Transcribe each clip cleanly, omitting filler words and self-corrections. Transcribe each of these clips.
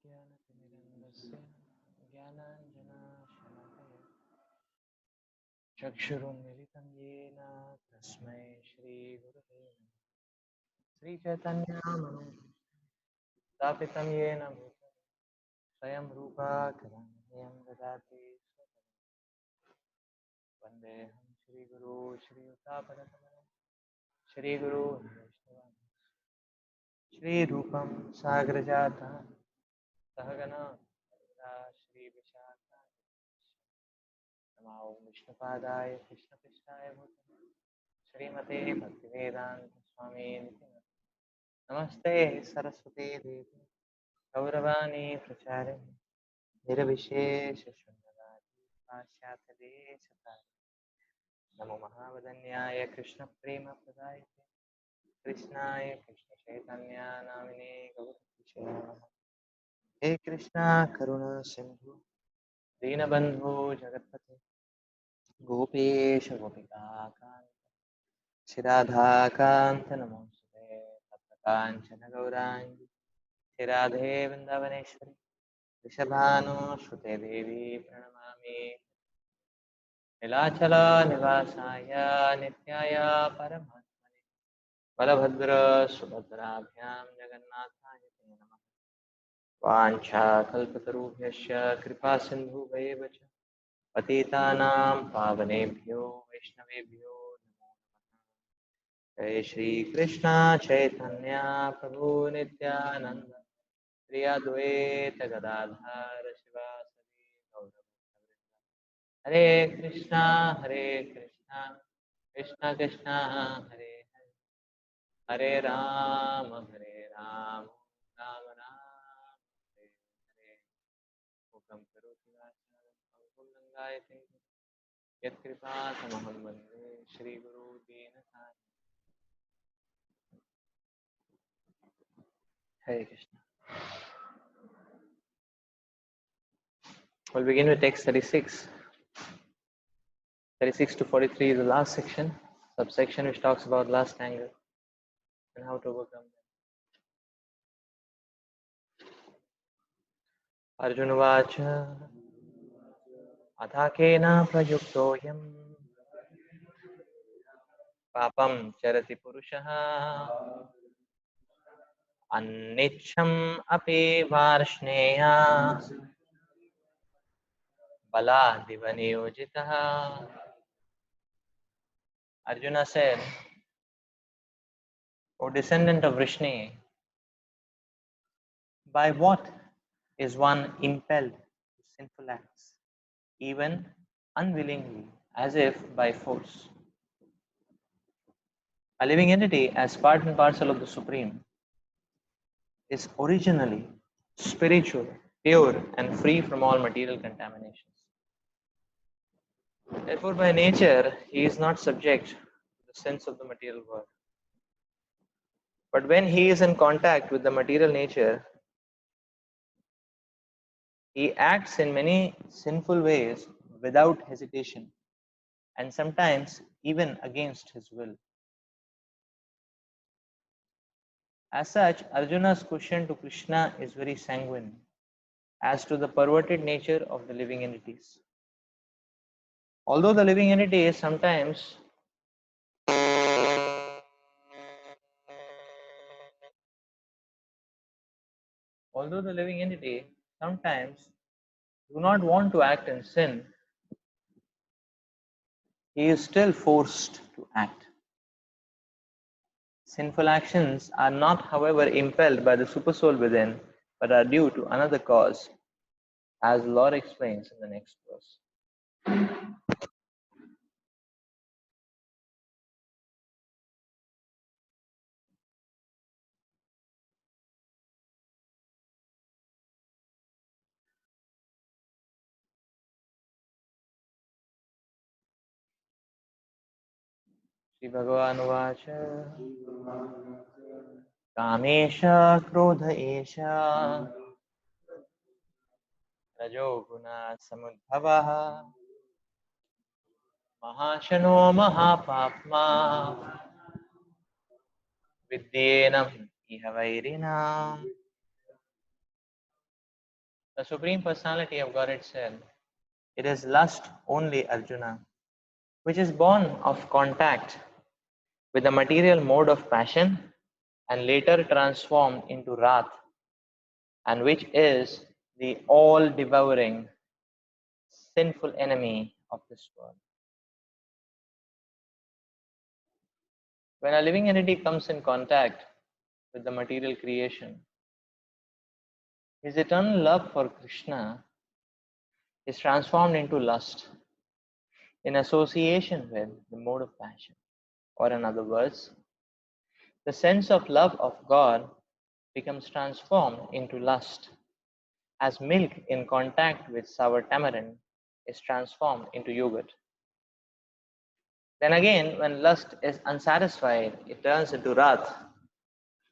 ज्ञानतिमिरन्दस्य ज्ञानाञ्जनशलाकया चक्षुरुन्मिलितं येन तस्मै श्रीगुरवे नमः। श्रीचैतन्यमनोभीष्टापितं येन भूतले स्वयं रूपा कदामह्यं ददाति स्वपदं। वन्देऽहं श्रीगुरो श्रीयुतापदकमलं श्रीगुरो वैष्णवान् श्रीरूपं सागरजातं सहगना श्रीविशाखा नमो विष्णुपादाय कृष्णपृष्ठाय भूतले श्रीमते भक्तिवेदांत स्वामी नमस्ते सरस्वती देवी गौरवाणी प्रचारिणे निर्विशेष शून्यवादी पाश्चात्यदेशतारिणे नमो महावदन्याय कृष्णप्रेमप्रदायते कृष्णाय कृष्णचैतन्य नामिने गौरक्षे नमः। हे कृष्णा करुणा सिंधु दीनबन्धु जगत्पते गोपेश गोपिकाकान्त श्रीराधाकान्त नमोस्तुते तप्तकाञ्चन गौराङ्गी श्रीराधे वृन्दावनेश्वरी वृषभानुसुते देवी प्रणमामि नीलाचल निवासाय नित्याय परमात्मने बलभद्र सुभद्राभ्यां जगन्नाथाय ते नमः। वाञ्छाकल्पतरुभ्यश्च कृपा सिन्धुभ्येव च पतितानां पावनेभ्यो वैष्णवेभ्यो नमो नमः। जय श्री कृष्ण चैतन्य प्रभु नित्यानंद श्री अद्वैत गदाधर शिवासदि गौरभक्तवृंद। हरे कृष्णा कृष्ण कृष्ण हरे हरे हरे राम राम राम हरे हरे। मुखं करोति वाचालं पंगुं यत्कृपातमहं वन्दे श्रीगुरो Deenanath. Hare Krishna. We'll begin with text 36. 36 to 43 is the last section, subsection which talks about lust, anger, and how to overcome them. Arjuna Vacha Athakena Prayuktoyam Papam Charati Purushaha Annicham Api Varshneya Bala Divaniyojitaha. Arjuna said, O descendant of Vrishni, by what is one impelled to sinful acts, even unwillingly, as if by force? A living entity, as part and parcel of the Supreme, is originally spiritual, pure, and free from all material contaminations. Therefore, by nature, he is not subject to the sins of the material world. But when he is in contact with the material nature, he acts in many sinful ways without hesitation, and sometimes even against his will. As such, Arjuna's question to Krishna is very sanguine as to the perverted nature of the living entities. Although the living entity sometimes do not want to act in sin, he is still forced to act. Sinful actions are not, however, impelled by the supersoul within, but are due to another cause, as the Lord explains in the next verse. Shri Bhagavan Vacha Kamesha Krodha Esha Rajo Guna Samudbhavaha Mahashano Mahapapma Vidyenam Iha Vairinam The Supreme Personality of Godhead said, "It is lust only, Arjuna, which is born of contact with the material mode of passion and later transformed into wrath, and which is the all devouring, sinful enemy of this world." When a living entity comes in contact with the material creation, his eternal love for Krishna is transformed into lust in association with the mode of passion. Or, in other words, the sense of love of God becomes transformed into lust, as milk in contact with sour tamarind is transformed into yogurt. Then again, when lust is unsatisfied, it turns into wrath.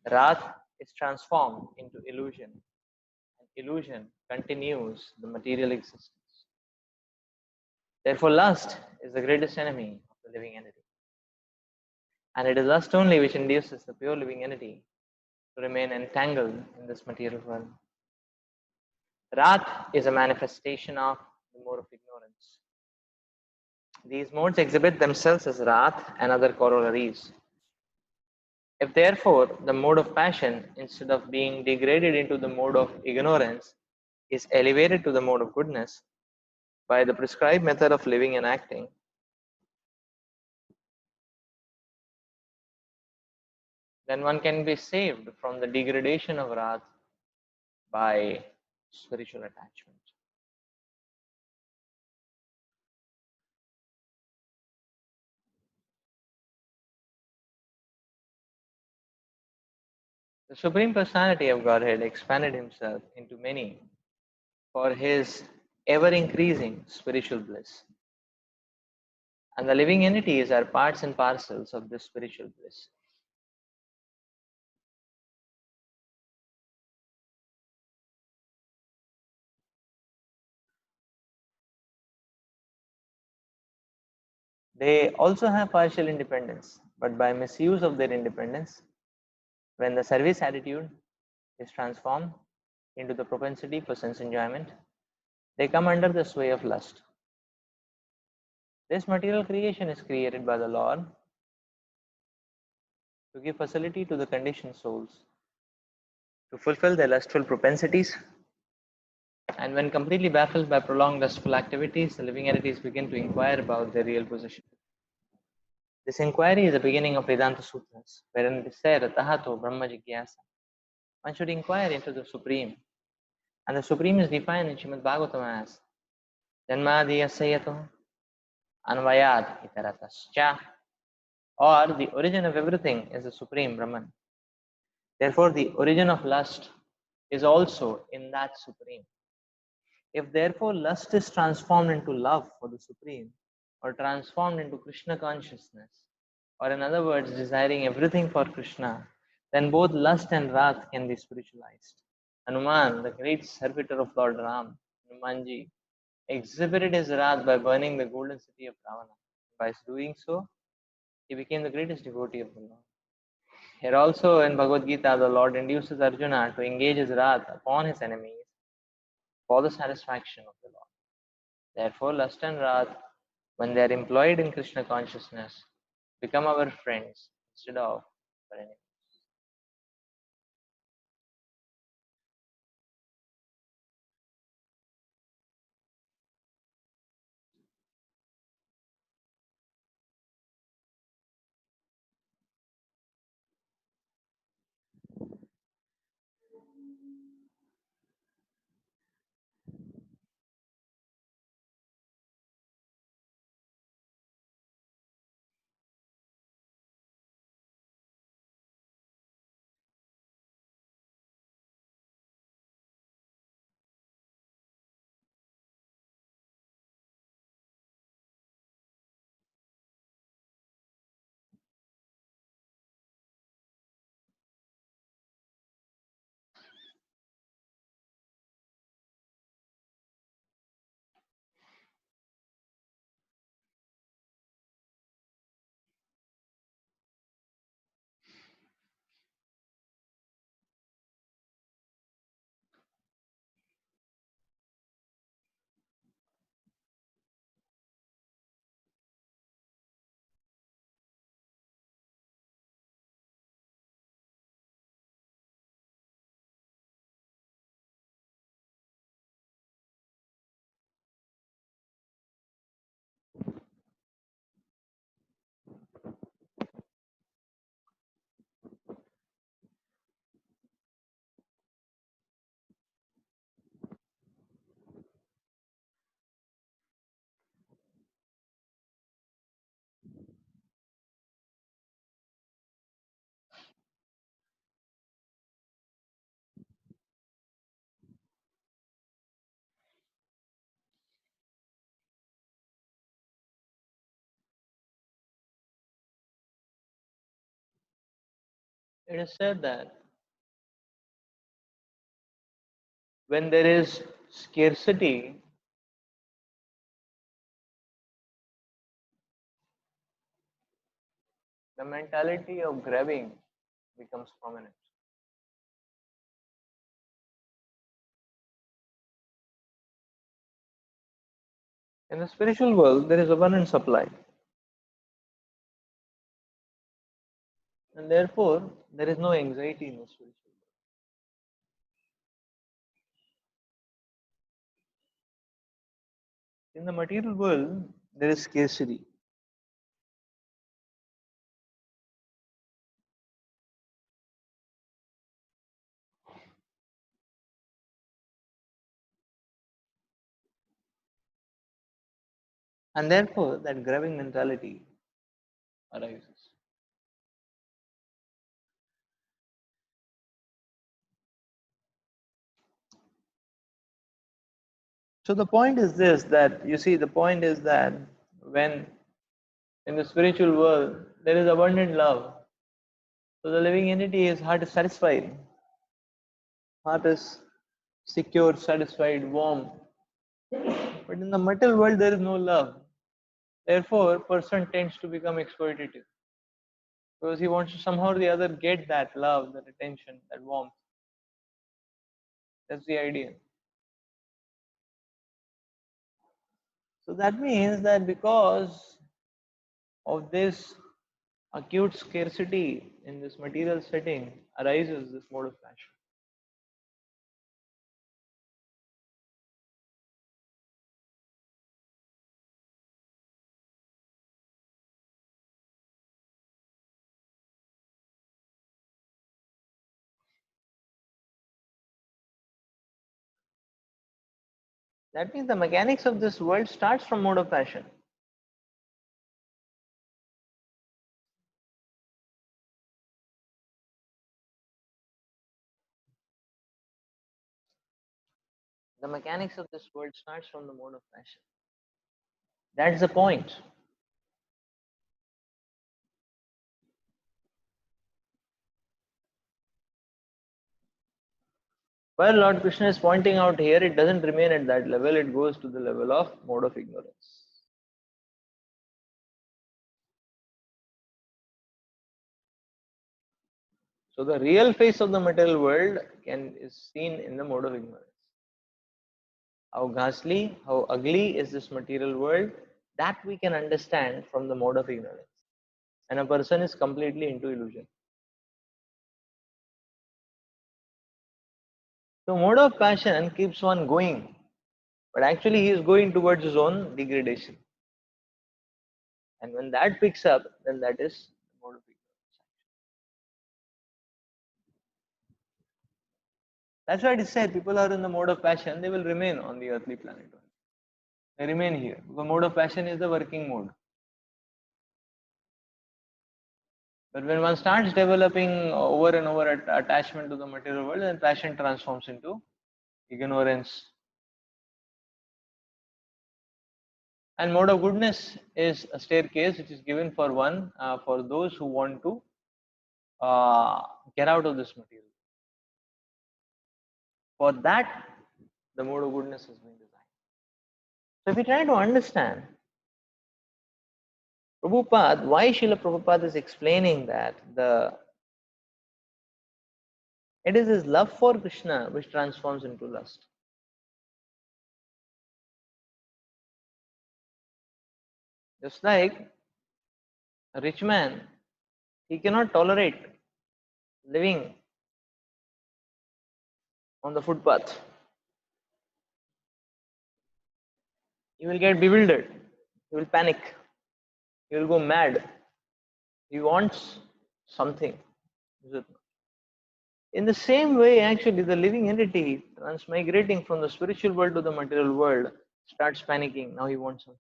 Wrath is transformed into illusion, and illusion continues the material existence. Therefore, lust is the greatest enemy of the living entity. And it is lust only which induces the pure living entity to remain entangled in this material world. Wrath is a manifestation of the mode of ignorance. These modes exhibit themselves as wrath and other corollaries. If therefore the mode of passion, instead of being degraded into the mode of ignorance, is elevated to the mode of goodness by the prescribed method of living and acting, then one can be saved from the degradation of wrath by spiritual attachment. The Supreme Personality of Godhead expanded himself into many for his ever increasing spiritual bliss. And the living entities are parts and parcels of this spiritual bliss. They also have partial independence, but by misuse of their independence, when the service attitude is transformed into the propensity for sense enjoyment, they come under the sway of lust. This material creation is created by the Lord to give facility to the conditioned souls to fulfill their lustful propensities. And when completely baffled by prolonged lustful activities, the living entities begin to inquire about their real position. This inquiry is the beginning of Vedanta Sutras, wherein it is said, Tahato Brahma Jigyasa. One should inquire into the Supreme. And the Supreme is defined in Srimad Bhagavatam as Janmadiyasayato Anvayad Itaratascha, or the origin of everything is the Supreme Brahman. Therefore, the origin of lust is also in that Supreme. If therefore lust is transformed into love for the Supreme, or transformed into Krishna consciousness, or in other words, desiring everything for Krishna, then both lust and wrath can be spiritualized. Hanuman, the great servitor of Lord Ram, Hanumanji, exhibited his wrath by burning the golden city of Ravana. By doing so, he became the greatest devotee of the Lord. Here also in Bhagavad Gita, the Lord induces Arjuna to engage his wrath upon his enemies for the satisfaction of the Lord. Therefore, lust and wrath, when they are employed in Krishna consciousness, become our friends instead of our enemies. It is said that when there is scarcity, the mentality of grabbing becomes prominent. In the spiritual world, there is abundant supply, and therefore there is no anxiety in the spiritual world. In the material world, there is scarcity. And therefore, that grabbing mentality arises. So the point is this, that you see, the point is that when in the spiritual world there is abundant love, so the living entity is heart is satisfied, heart is secure, satisfied, warm. But in the material world there is no love. Therefore, person tends to become exploitative because he wants to somehow or the other get that love, that attention, that warmth. That's the idea. So that means that because of this acute scarcity in this material setting arises this mode of passion. That means the mechanics of this world starts from mode of passion. The mechanics of this world starts from the mode of passion. That's the point. Well, Lord Krishna is pointing out here, it doesn't remain at that level, it goes to the level of mode of ignorance. So the real face of the material world is seen in the mode of ignorance. How ghastly, how ugly is this material world, that we can understand from the mode of ignorance. And a person is completely into illusion. So mode of passion keeps one going, but actually he is going towards his own degradation. And when that picks up, then that is the mode of ignorance. That's why it is said people are in the mode of passion, they will remain on the earthly planet. They remain here. The mode of passion is the working mode. But when one starts developing over and over attachment to the material world, then passion transforms into ignorance. And mode of goodness is a staircase which is given for one, for those who want to uh, get out of this material. For that, the mode of goodness has been designed. So if we try to understand Prabhupada, why Srila Prabhupada is explaining that it is his love for Krishna which transforms into lust. Just like a rich man, he cannot tolerate living on the footpath. He will get bewildered, he will panic, he will go mad. He wants something. Is it not? In the same way, actually, the living entity transmigrating from the spiritual world to the material world starts panicking. Now he wants something.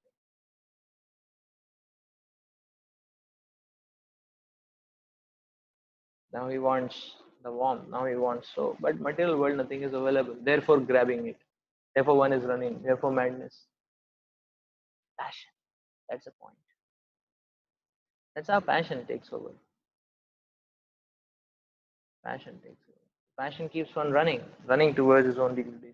Now he wants the warmth. Now he wants so. But material world, nothing is available. Therefore, grabbing it. Therefore, one is running. Therefore, madness. Passion. That's the point. That's how passion takes over. Passion takes over. Passion keeps on running towards its own degradation.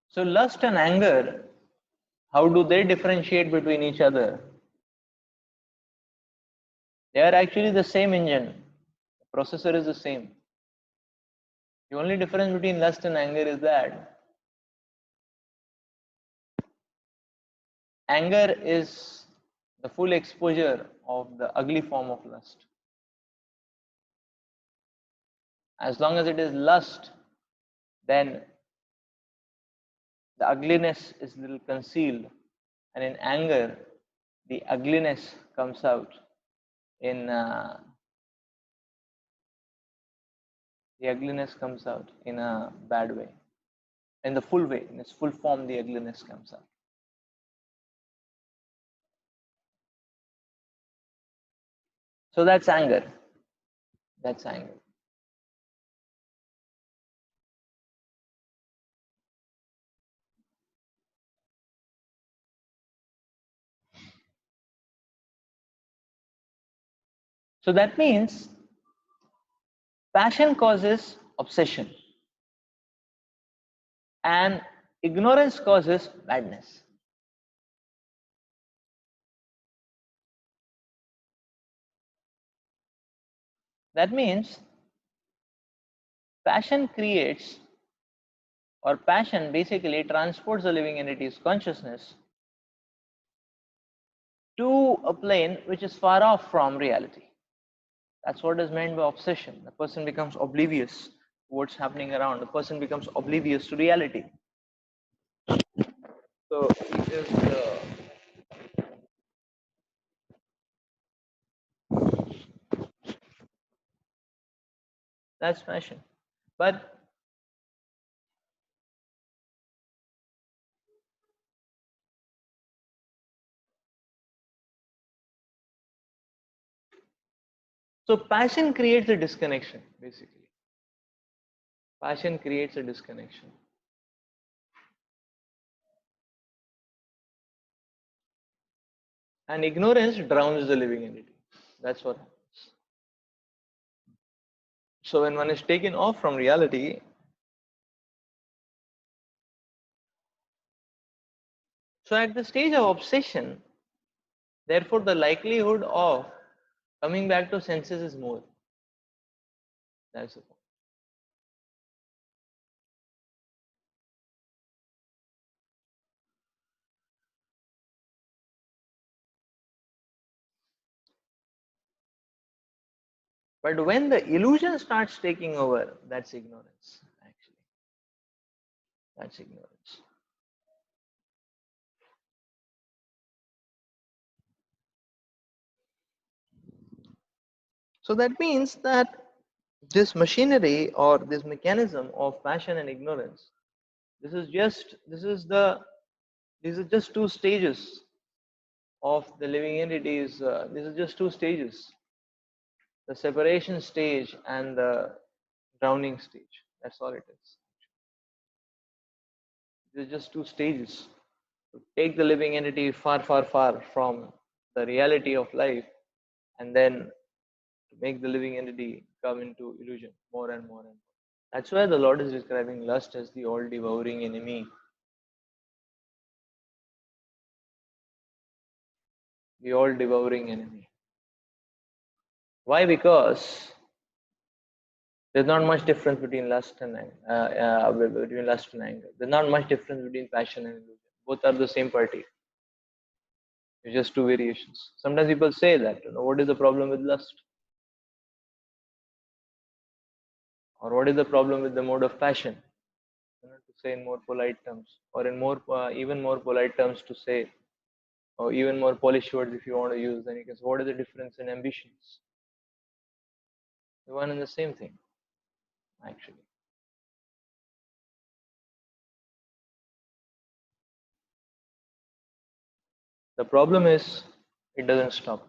So lust and anger, how do they differentiate between each other? They are actually the same engine. The processor is the same. The only difference between lust and anger is that anger is the full exposure of the ugly form of lust. As long as it is lust, then the ugliness is little concealed, and in anger, the ugliness comes out in a bad way. In the full way, in its full form, the ugliness comes out. So that's anger. That's anger. So that means passion causes obsession and ignorance causes madness. That means passion creates, or passion basically transports the living entity's consciousness to a plane which is far off from reality. That's what is meant by obsession. The person becomes oblivious to what's happening around. The person becomes oblivious to reality. So it is that's passion. But so passion creates a disconnection, basically. Passion creates a disconnection. And ignorance drowns the living entity. That's what happens. So when one is taken off from reality, so at the stage of obsession, therefore the likelihood of coming back to senses is more. That's the point. But when the illusion starts taking over, that's ignorance, actually. That's ignorance. So that means that this machinery or this mechanism of passion and ignorance, these are just two stages of the living entities. These are just two stages: the separation stage and the drowning stage. That's all it is. These are just two stages to take the living entity far, far, far from the reality of life, and then to make the living entity come into illusion more and more and more. That's why the Lord is describing lust as the all devouring enemy. The all devouring enemy. Why? Because there's not much difference between lust and anger. There's not much difference between passion and illusion. Both are the same party. It's just two variations. Sometimes people say that, what is the problem with lust? Or what is the problem with the mode of passion? To say in more polite terms, or in more even more polite terms to say, or even more polished words if you want to use, then you can say, what is the difference in ambitions? The one and the same thing, actually. The problem is It doesn't stop.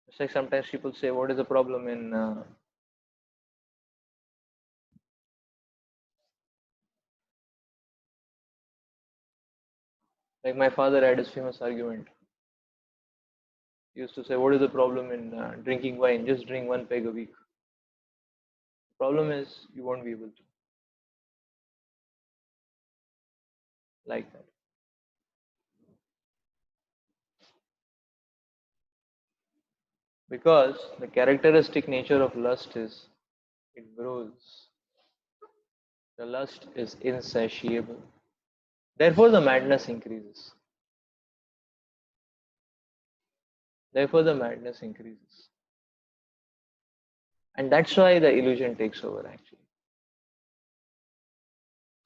It's like sometimes people say, what is the problem in like my father had his famous argument. He used to say, what is the problem in drinking wine? Just drink one peg a week. The problem is you won't be able to like that. Because the characteristic nature of lust is it grows. The lust is insatiable. Therefore, the madness increases. Therefore, the madness increases. And that's why the illusion takes over actually.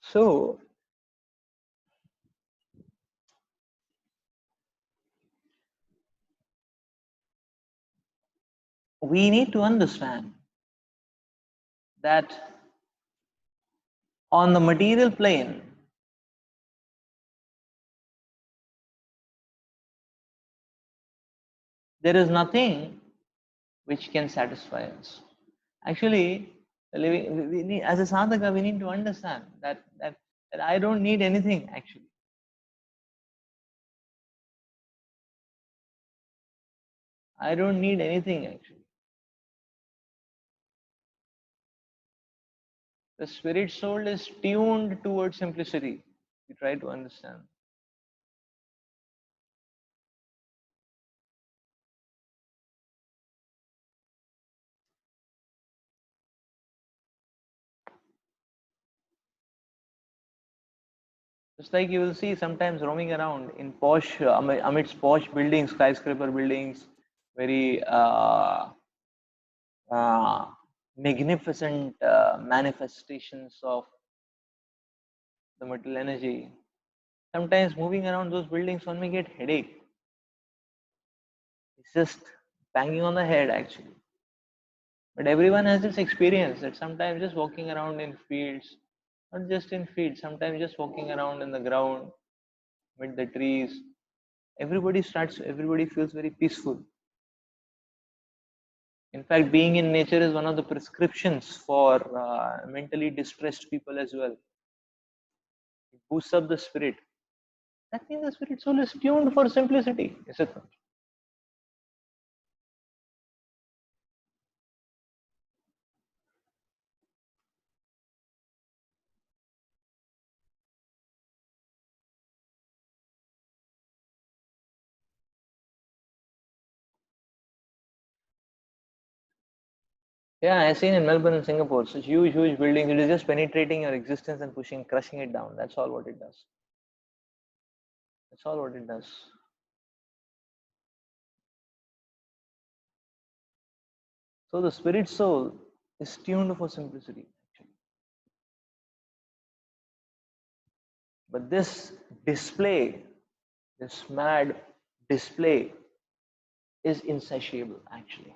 So, we need to understand that on the material plane, there is nothing which can satisfy us. Actually, we need, as a sadhaka, we need to understand that I don't need anything actually. I don't need anything actually. The spirit soul is tuned towards simplicity. We try to understand. Just like you will see sometimes roaming around in posh, amidst posh buildings, skyscraper buildings, very uh, magnificent manifestations of the material energy. Sometimes moving around those buildings, one may get headache. It's just banging on the head actually. But everyone has this experience that sometimes just walking around in fields, not just in fields, sometimes just walking around in the ground, with the trees, everybody feels very peaceful. In fact, being in nature is one of the prescriptions for mentally distressed people as well. It boosts up the spirit. That means the spirit soul is tuned for simplicity, is it not? Yeah, I've seen in Melbourne and Singapore, such huge, huge buildings. It is just penetrating your existence and pushing, crushing it down. That's all what it does. That's all what it does. So the spirit soul is tuned for simplicity, actually. But this display, this mad display, is insatiable, actually.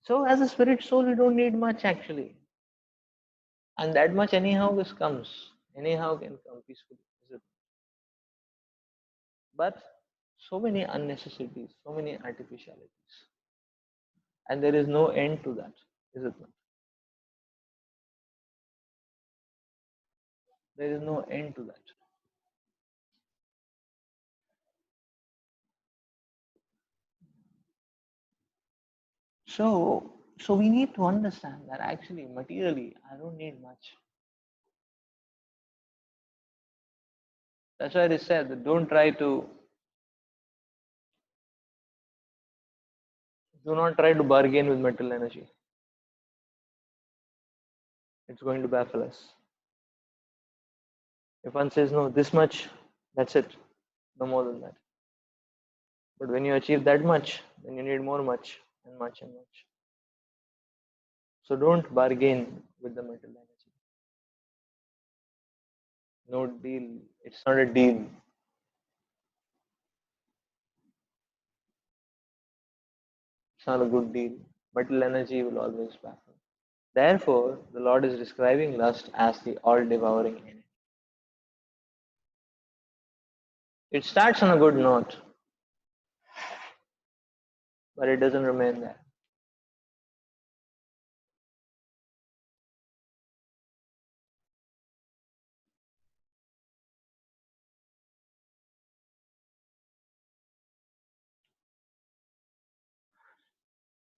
So as a spirit soul, we don't need much, actually. And that much anyhow this comes. Anyhow can come peacefully. Is it? But so many unnecessities, so many artificialities. And there is no end to that, is it not? There is no end to that. So we need to understand that actually materially I don't need much. That's why they said that do not try to bargain with mental energy. It's going to baffle us. If one says no, this much, that's it. No more than that. But when you achieve that much, then you need more much and much and much. So don't bargain with the mental energy. No deal. It's not a deal. It's not a good deal. Mental energy will always baffle. Therefore, the Lord is describing lust as the all-devouring enemy. It starts on a good note, but it doesn't remain there.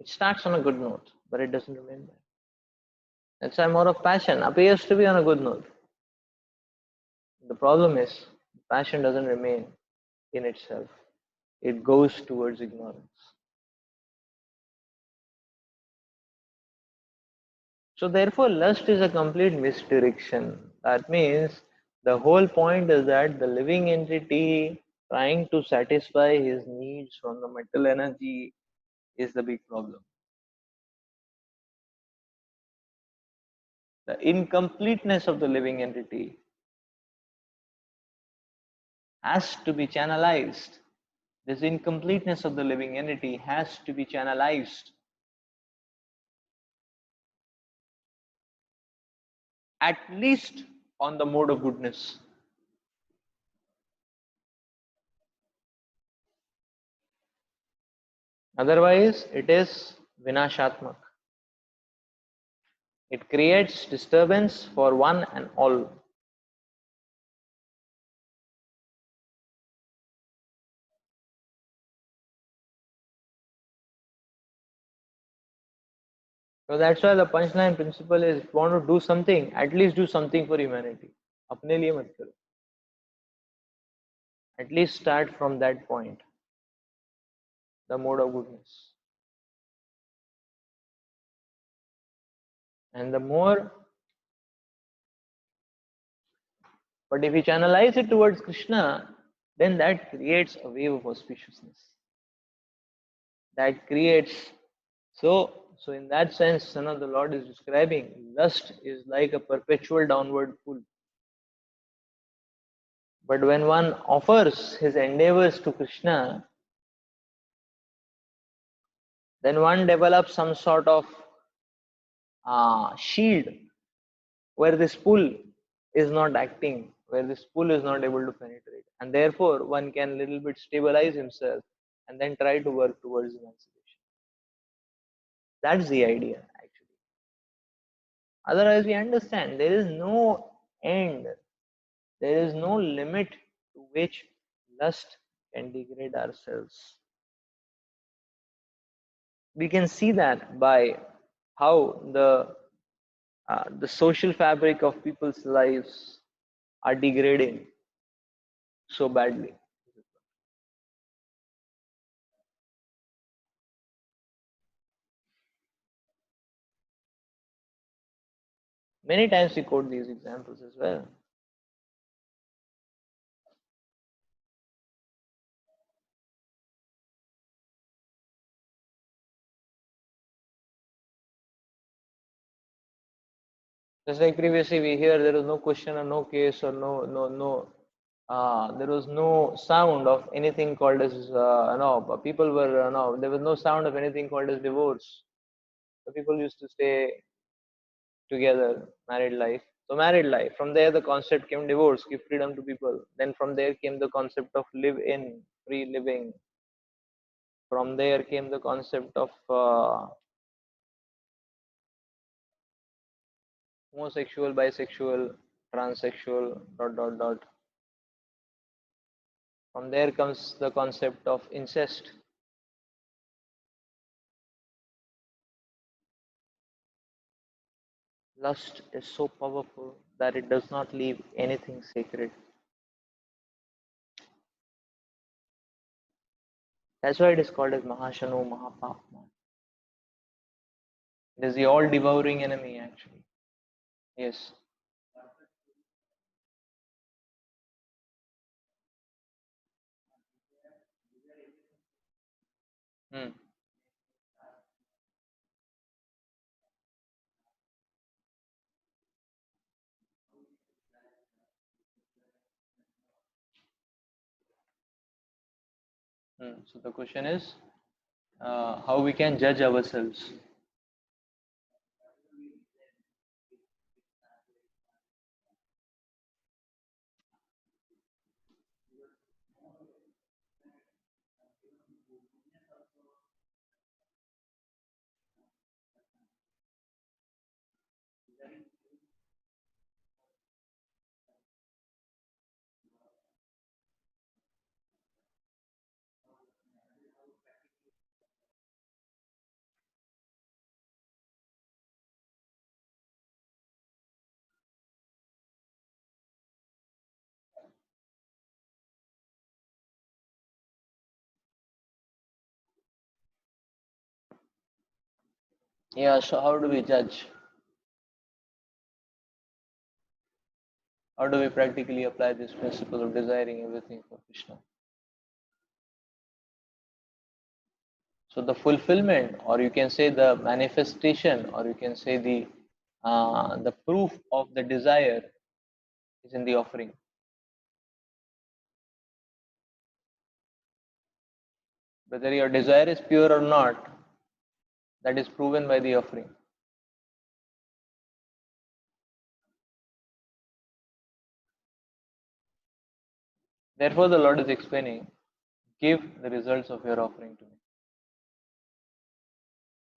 It starts on a good note, but it doesn't remain there. That's why more of passion appears to be on a good note. The problem is, passion doesn't remain in itself. It goes towards ignorance. So therefore, lust is a complete misdirection. That means the whole point is that the living entity trying to satisfy his needs from the mental energy is the big problem. The incompleteness of the living entity has to be channelized. This incompleteness of the living entity has to be channelized at least on the mode of goodness. Otherwise, it is vinashatmak. It creates disturbance for one and all. So that's why the punchline principle is: if you want to do something, at least do something for humanity. अपने लिए मत करो. At least start from that point, the mode of goodness. And the more, but if you channelize it towards Krishna, then that creates a wave of auspiciousness. That creates, so in that sense, Son of the Lord is describing lust is like a perpetual downward pull. But when one offers his endeavors to Krishna, then one develops some sort of shield where this pull is not acting, where this pull is not able to penetrate, and therefore one can little bit stabilize himself and then try to work towards emancipation. That's the idea, actually. Otherwise, we understand there is no end, there is no limit to which lust can degrade ourselves. We can see that by how the social fabric of people's lives are degrading so badly. Many times we quote these examples as well. Just like previously we hear there was no question or no case or there was no sound of anything called as people were no, there was no sound of anything called as divorce. The people used to stay together, married life. So married life. From there the concept came divorce, give freedom to people. Then from there came the concept of live in, free living. From there came the concept of homosexual, bisexual, transsexual, dot dot dot. From there comes the concept of incest. Lust is so powerful that it does not leave anything sacred. That's why it is called as Mahashano Mahapapma. It is the all devouring enemy, actually. Yes. Hmm. So the question is how we can judge ourselves. Yeah, so how do we judge? How do we practically apply this principle of desiring everything for Krishna? So the fulfillment, or you can say the manifestation, or you can say the proof of the desire is in the offering. Whether your desire is pure or not, that is proven by the offering. Therefore, the Lord is explaining, give the results of your offering to me.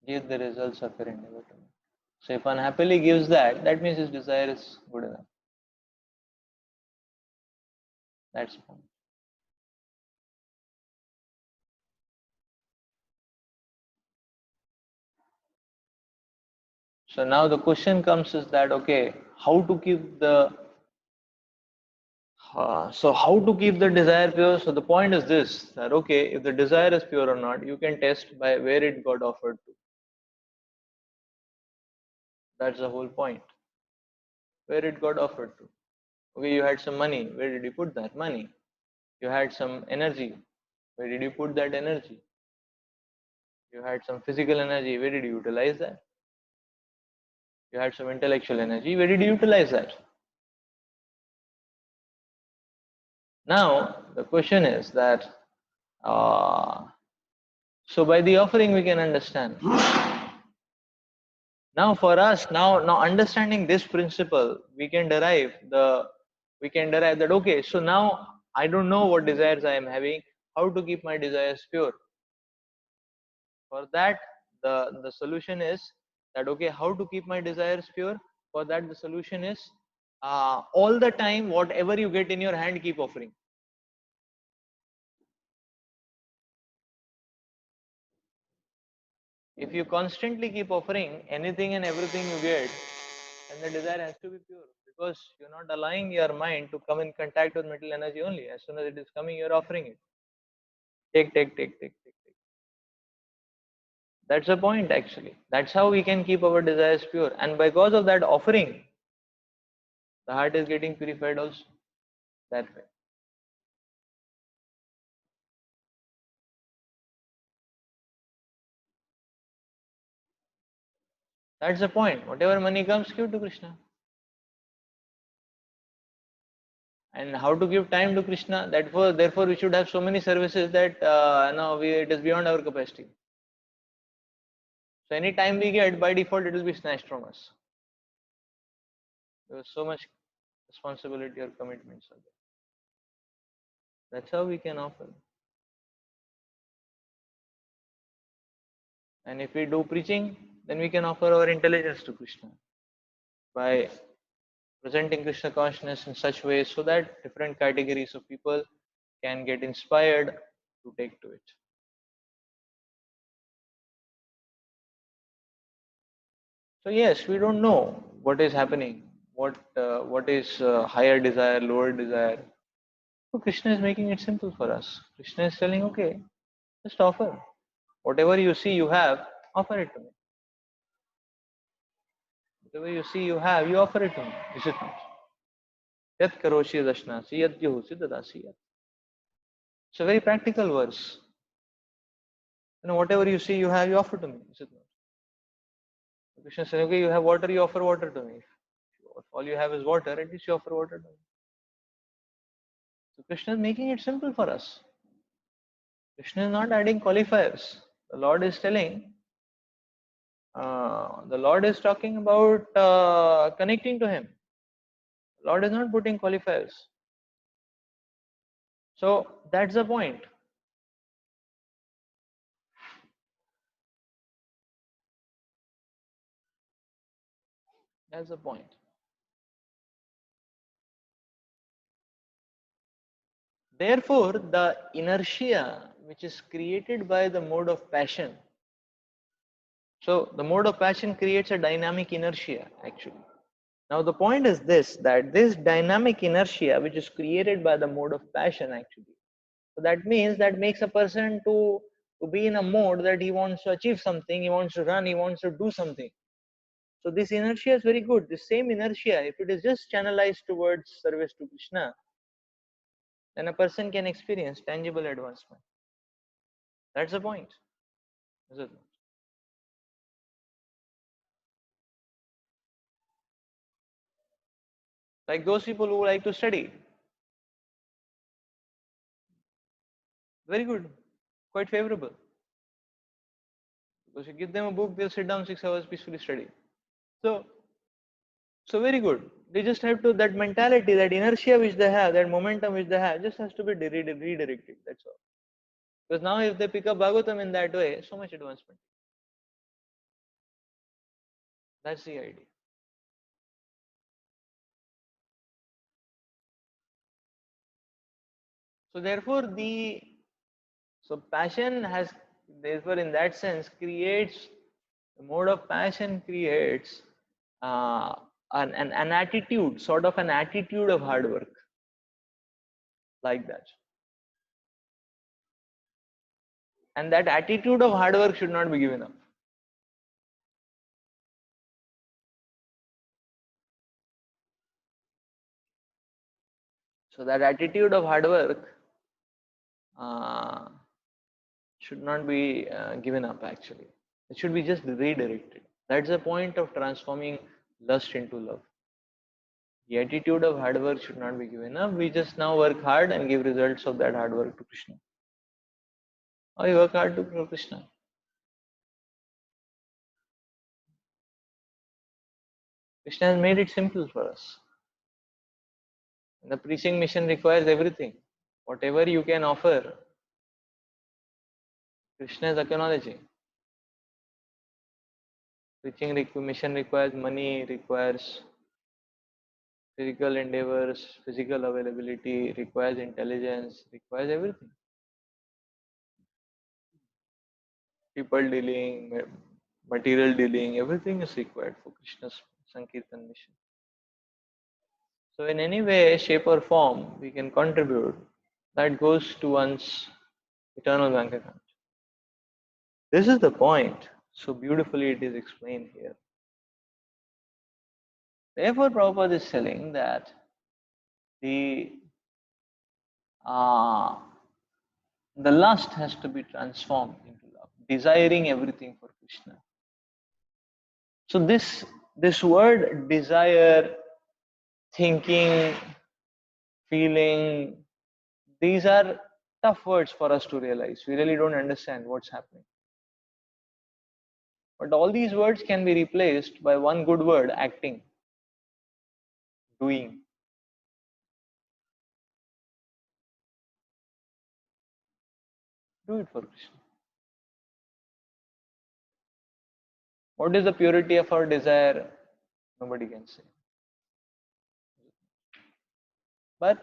Give the results of your endeavor to me. So if unhappily gives that, that means his desire is good enough. That's the point. So now the question comes is that, okay, how to keep the so how to keep the desire pure? So the point is this, that okay, if the desire is pure or not, you can test by where it got offered to. That's the whole point. Where it got offered to. Okay, you had some money. Where did you put that money? You had some energy. Where did you put that energy? You had some physical energy. Where did you utilize that? You had some intellectual energy. Where did you utilize that? Now the question is that so by the offering we can understand. Now for us, now understanding this principle, we can derive that okay, so now I don't know what desires I am having, how to keep my desires pure. For that, the solution is that okay, how to keep my desires pure? For that, the solution is all the time, whatever you get in your hand, keep offering. If you constantly keep offering anything and everything you get, then the desire has to be pure, because you're not allowing your mind to come in contact with material energy only. As soon as it is coming, you're offering it. Take, take, take, take, take, take. That's the point actually. That's how we can keep our desires pure. And because of that offering, the heart is getting purified also. That way. That's the point. Whatever money comes, give to Krishna. And how to give time to Krishna? Therefore, we should have so many services that it is beyond our capacity. So any time we get, by default, it will be snatched from us. There is so much responsibility or commitments are there. That's how we can offer. And if we do preaching, then we can offer our intelligence to Krishna by presenting Krishna consciousness in such ways so that different categories of people can get inspired to take to it. So yes, we don't know what is happening, what is higher desire, lower desire. So Krishna is making it simple for us. Krishna is telling, okay, just offer. Whatever you see you have, offer it to me. Whatever you see you have, you offer it to me. Is it not? Yat karoshi dashnasi, yat juhusi dadasi yat. It's a very practical verse. Whatever you see you have, you offer to me. Is it not? Krishna says, okay, you have water, you offer water to me. If all you have is water, at least you offer water to me. So Krishna is making it simple for us. Krishna is not adding qualifiers. The Lord is telling, the Lord is talking about connecting to Him. The Lord is not putting qualifiers. So that's the point. That's the point. Therefore, the inertia which is created by the mode of passion. So the mode of passion creates a dynamic inertia actually. Now the point is this, that this dynamic inertia which is created by the mode of passion actually. So that means that makes a person to to be in a mode that he wants to achieve something, he wants to run, he wants to do something. So this inertia is very good. This same inertia, if it is just channelized towards service to Krishna, then a person can experience tangible advancement. That's the point. Is it? Like those people who like to study, very good, quite favorable. Because you give them a book, they'll sit down 6 hours peacefully study. So, so very good. They just have to, that mentality, that inertia which they have, that momentum which they have, just has to be redirected. That's all. Because now if they pick up Bhagavatam in that way, so much advancement. That's the idea. So therefore passion has, therefore in that sense creates, the mode of passion creates an attitude, sort of an attitude of hard work, like that. And that attitude of hard work should not be given up. So that attitude of hard work should not be given up actually. It should be just redirected. That's the point of transforming lust into love. The attitude of hard work should not be given up. We just now work hard and give results of that hard work to Krishna. Or you work hard to Krishna. Krishna has made it simple for us. And the preaching mission requires everything. Whatever you can offer, Krishna is acknowledging. Preaching mission requires money, requires physical endeavors, physical availability, requires intelligence, requires everything. People dealing, material dealing, everything is required for Krishna's Sankirtan mission. So in any way, shape or form, we can contribute. That goes to one's eternal bank account. This is the point. So beautifully it is explained here. Therefore, Prabhupada is telling that the lust has to be transformed into love, desiring everything for Krishna. So this word desire, thinking, feeling, these are tough words for us to realize. We really don't understand what's happening. But all these words can be replaced by one good word, acting, doing. Do it for Krishna. What is the purity of our desire? Nobody can say. But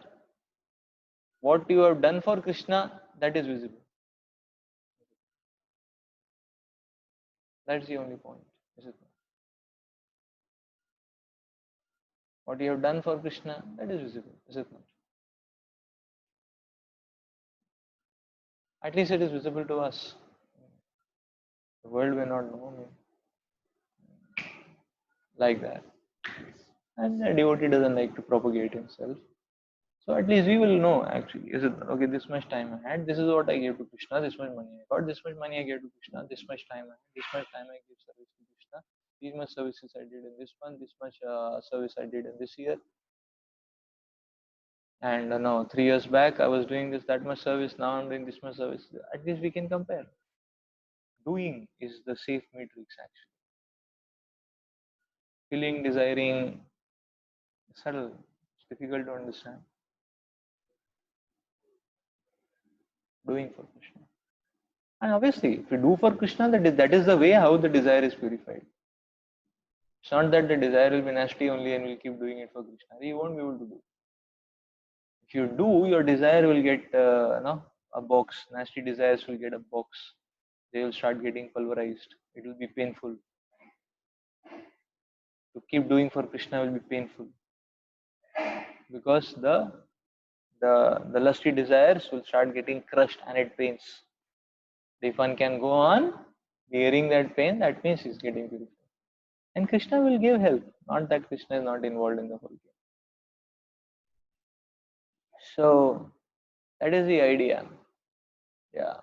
what you have done for Krishna, that is visible. That's the only point, is it not? What you have done for Krishna, that is visible, is it not? At least it is visible to us. The world may not know me. Like that. And a devotee doesn't like to propagate himself. So at least we will know actually. Is it okay? This much time I had. This is what I gave to Krishna. This much money I got. This much money I gave to Krishna. This much time I had. This much time I gave service to Krishna. These much services I did in this month. This much service I did in this year. And now 3 years back I was doing this that much service. Now I'm doing this much service. At least we can compare. Doing is the safe matrix actually. Feeling, desiring, subtle. It's difficult to understand. Doing for Krishna. And obviously, if you do for Krishna, that is the way how the desire is purified. It's not that the desire will be nasty only and we'll keep doing it for Krishna. You won't be able to do. If you do, your desire will get a box. Nasty desires will get a box. They will start getting pulverized. It will be painful. To keep doing for Krishna will be painful because the lusty desires will start getting crushed and it pains. If one can go on bearing that pain, that means he's getting purified. And Krishna will give help, not that Krishna is not involved in the whole game. So that is the idea. Yeah.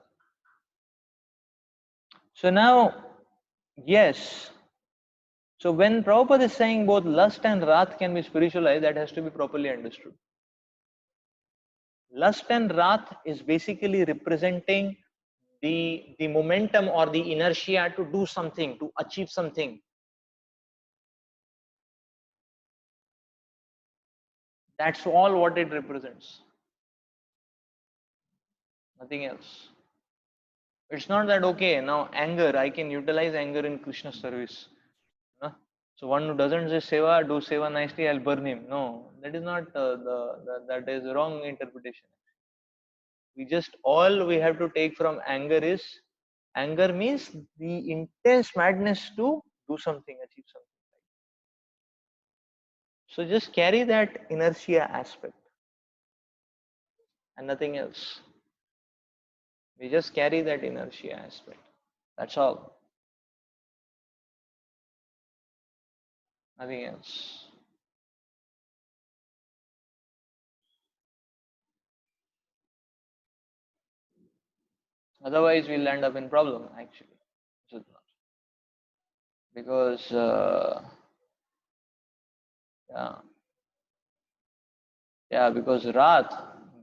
So now, yes. So when Prabhupada is saying both lust and wrath can be spiritualized, that has to be properly understood. Lust and wrath is basically representing the momentum or the inertia to do something, to achieve something. That's all what it represents. Nothing else. It's not that okay, now anger, I can utilize anger in Krishna's service. No? So one who doesn't say seva, do seva nicely, I'll burn him. No, that is not that is wrong interpretation. We just all we have to take from anger is anger means the intense madness to do something, achieve something. So just carry that inertia aspect and nothing else. We just carry that inertia aspect. That's all. Nothing else. Otherwise, we'll end up in problem actually. Because yeah, yeah, because wrath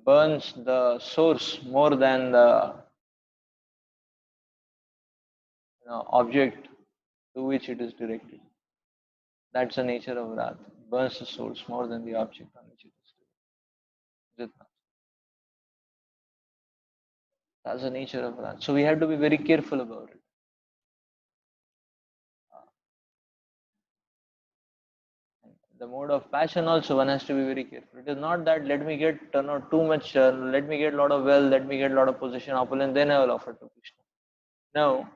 burns the source more than the object to which it is directed. That's the nature of wrath. Burns the source more than the object on which it is directed. Is it not? That's the nature of wrath. So we have to be very careful about it. The mode of passion also one has to be very careful. It is not that let me get too much, let me get a lot of wealth, let me get a lot of possession, opulence, then I will offer to Krishna. No,